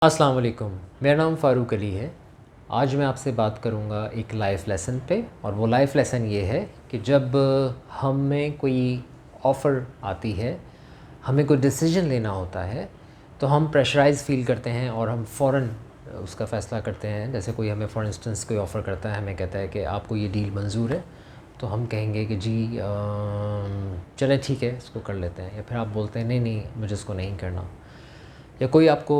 السلام علیکم، میرا نام فاروق علی ہے۔ آج میں آپ سے بات کروں گا ایک لائف لیسن پہ، اور وہ لائف لیسن یہ ہے کہ جب ہمیں کوئی آفر آتی ہے، ہمیں کوئی ڈیسیجن لینا ہوتا ہے تو ہم پریشرائز فیل کرتے ہیں اور ہم فوراً اس کا فیصلہ کرتے ہیں۔ جیسے کوئی ہمیں فار انسٹنس کوئی آفر کرتا ہے، ہمیں کہتا ہے کہ آپ کو یہ ڈیل منظور ہے، تو ہم کہیں گے کہ جی چلیں ٹھیک ہے، اس کو کر لیتے ہیں۔ یا پھر آپ بولتے ہیں نہیں مجھے اس کو نہیں کرنا۔ یا کوئی آپ کو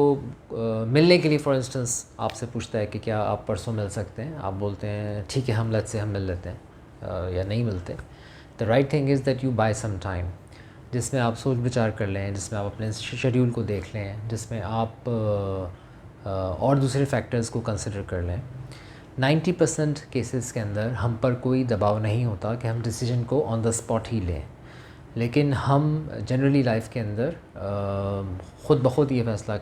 ملنے کے لیے فار انسٹنس آپ سے پوچھتا ہے کہ کیا آپ پرسوں مل سکتے ہیں، آپ بولتے ہیں ٹھیک ہے ہم مل لیتے ہیں، یا نہیں ملتے۔ The right thing is that you by some time, جس میں آپ سوچ بچار کر لیں، جس میں آپ اپنے شیڈیول کو دیکھ لیں، جس میں آپ اور دوسرے فیکٹرز کو کنسیڈر کر لیں۔ 90% کیسز کے اندر ہم پر کوئی دباؤ نہیں ہوتا کہ ہم ڈیسیجن کو آن دا اسپاٹ ہی لیں، لیکن ہم جنرلی لائف کے اندر خود بخود یہ فیصلہ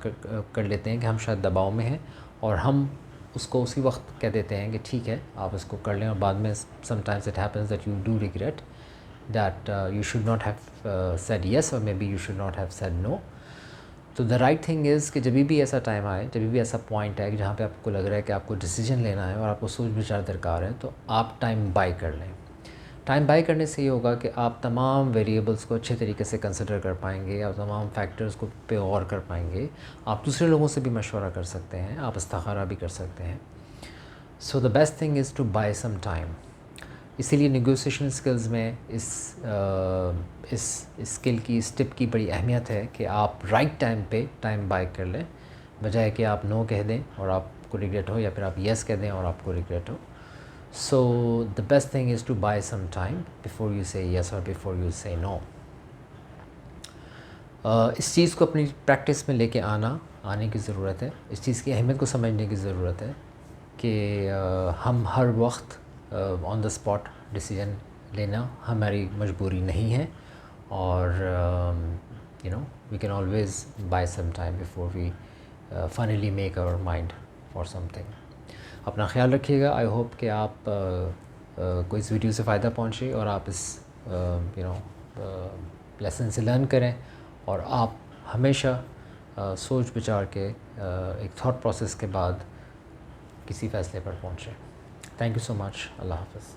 کر لیتے ہیں کہ ہم شاید دباؤ میں ہیں، اور ہم اس کو اسی وقت کہہ دیتے ہیں کہ ٹھیک ہے آپ اس کو کر لیں، اور بعد میں sometimes it happens that you do regret that you should not have said yes, اور maybe you should not have said no. تو دا رائٹ تھنگ از کہ جب بھی ایسا ٹائم آئے، جب بھی ایسا پوائنٹ آئے جہاں پہ آپ کو لگ رہا ہے کہ آپ کو ڈیسیجن لینا ہے اور آپ کو سوچ بچار درکار ہے، تو آپ ٹائم بائی کر لیں۔ ٹائم بائی کرنے سے یہ ہوگا کہ آپ تمام ویریبلس کو اچھے طریقے سے کنسیڈر کر پائیں گے، آپ تمام فیکٹرز کو پہ غور کر پائیں گے، آپ دوسرے لوگوں سے بھی مشورہ کر سکتے ہیں، آپ استخارہ بھی کر سکتے ہیں۔ So the best thing is to buy some time. اسی لیے نیگوسیشن اسکلز میں اس اسکل کی، اس ٹپ کی بڑی اہمیت ہے کہ آپ رائٹ ٹائم پہ ٹائم بائی کر لیں، بجائے کہ آپ نو کہہ دیں اور آپ کو ریگریٹ ہو، یا پھر آپ یس کہہ دیں اور آپ کو regret who. So the best thing is to buy some time before you say yes or before you say no. اس چیز کو اپنی پریکٹس میں لے کے آنے کی ضرورت ہے، اس چیز کی اہمیت کو سمجھنے کی ضرورت ہے کہ ہم ہر وقت آن دا اسپاٹ ڈیسیجن لینا ہماری مجبوری نہیں ہے، اور we can always buy some time before we finally make our mind for something. اپنا خیال رکھیے گا۔ آئی ہوپ کہ آپ کو اس ویڈیو سے فائدہ پہنچے، اور آپ اس لیسن سے لرن کریں، اور آپ ہمیشہ سوچ بچار کے ایک تھاٹ پروسیس کے بعد کسی فیصلے پر پہنچیں۔ تھینک یو سو مچ۔ اللہ حافظ۔